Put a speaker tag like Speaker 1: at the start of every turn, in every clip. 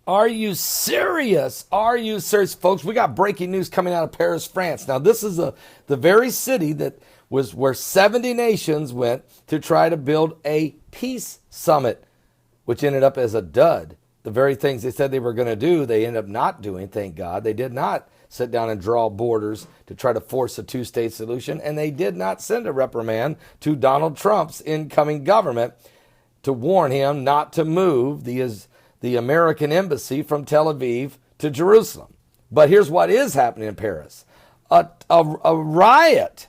Speaker 1: Are you serious? Are you serious, folks? We got breaking news coming out of Paris, France. Now, this is the very city that was where 70 nations went to try to build a peace summit, which ended up as a dud. The very things they said they were going to do, they ended up not doing, thank God. They did not sit down and draw borders to try to force a two-state solution, and they did not send a reprimand to Donald Trump's incoming government to warn him not to move the American embassy from Tel Aviv to Jerusalem. But here's what is happening in Paris. A riot,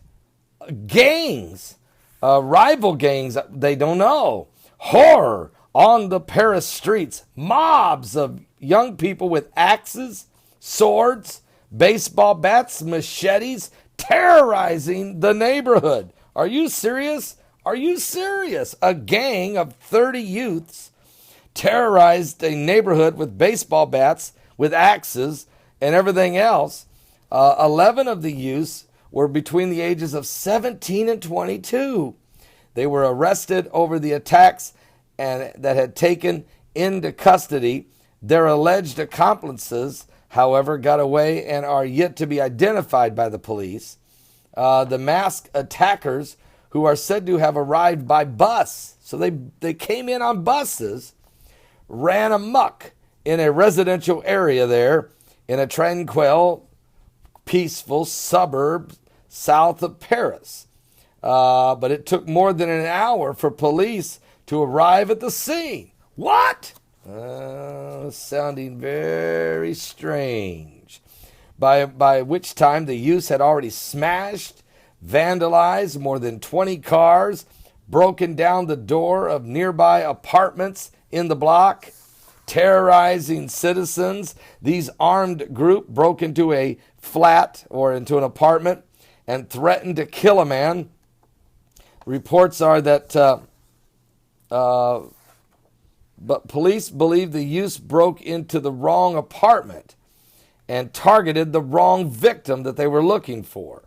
Speaker 1: gangs, rival gangs, they don't know, horror on the Paris streets, mobs of young people with axes, swords, baseball bats, machetes, terrorizing the neighborhood. Are you serious? Are you serious? A gang of 30 youths terrorized a neighborhood with baseball bats, with axes, and everything else. 11 of the youths were between the ages of 17 and 22. They were arrested over the attacks and that had taken into custody. Their alleged accomplices, however, got away and are yet to be identified by the police. The masked attackers, who are said to have arrived by bus, so they came in on buses, ran amok in a residential area there in a tranquil, peaceful suburb south of Paris. But it took more than an hour for police to arrive at the scene. What? Sounding very strange. By which time the youths had already smashed, vandalized more than 20 cars, broken down the door of nearby apartments in the block, terrorizing citizens. These armed group broke into a flat or into an apartment and threatened to kill a man. Reports are that but police believe the youths broke into the wrong apartment and targeted the wrong victim that they were looking for.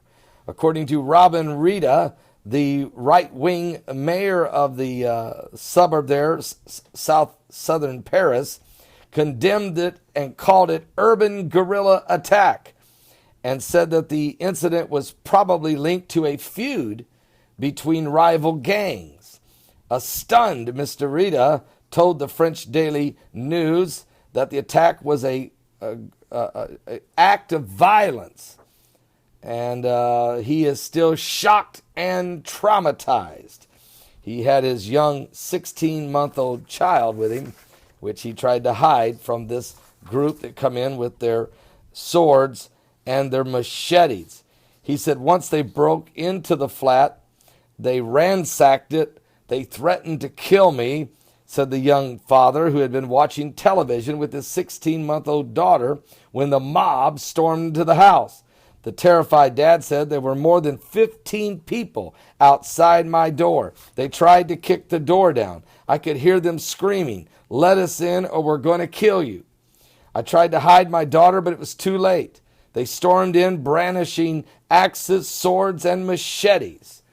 Speaker 1: According to Robin Rita, the right-wing mayor of the suburb there, southern Paris, condemned it and called it urban guerrilla attack and said that the incident was probably linked to a feud between rival gangs. A stunned Mr. Rita told the French Daily News that the attack was a act of violence, and he is still shocked and traumatized. He had his young 16-month-old child with him, which he tried to hide from this group that come in with their swords and their machetes. He said once they broke into the flat, they ransacked it. They threatened to kill me, said the young father who had been watching television with his 16-month-old daughter when the mob stormed into the house. The terrified dad said there were more than 15 people outside my door. They tried to kick the door down. I could hear them screaming, "Let us in or we're going to kill you." I tried to hide my daughter, but it was too late. They stormed in brandishing axes, swords, and machetes.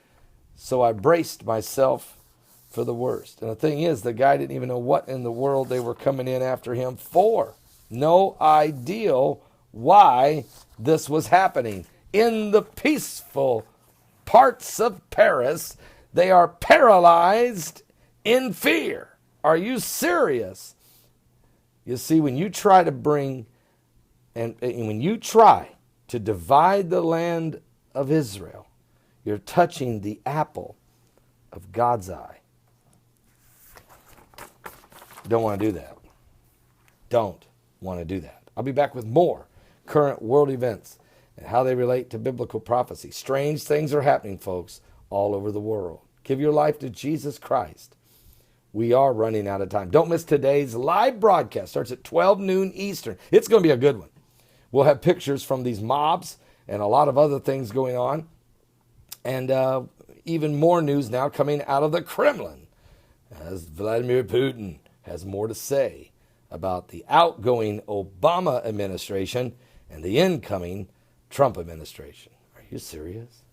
Speaker 1: So I braced myself for the worst. And the thing is, the guy didn't even know what in the world they were coming in after him for. No idea why this was happening. In the peaceful parts of Paris, they are paralyzed in fear. Are you serious? You see, when you try to bring, and when you try to divide the land of Israel, you're touching the apple of God's eye. Don't want to do that. Don't want to do that. I'll be back with more current world events and how they relate to biblical prophecy. Strange things are happening, folks, all over the world. Give your life to Jesus Christ. We are running out of time. Don't miss today's live broadcast. Starts at 12 noon Eastern. It's going to be a good one. We'll have pictures from these mobs and a lot of other things going on. And even more news now coming out of the Kremlin, as Vladimir Putin has more to say about the outgoing Obama administration and the incoming Trump administration. Are you serious?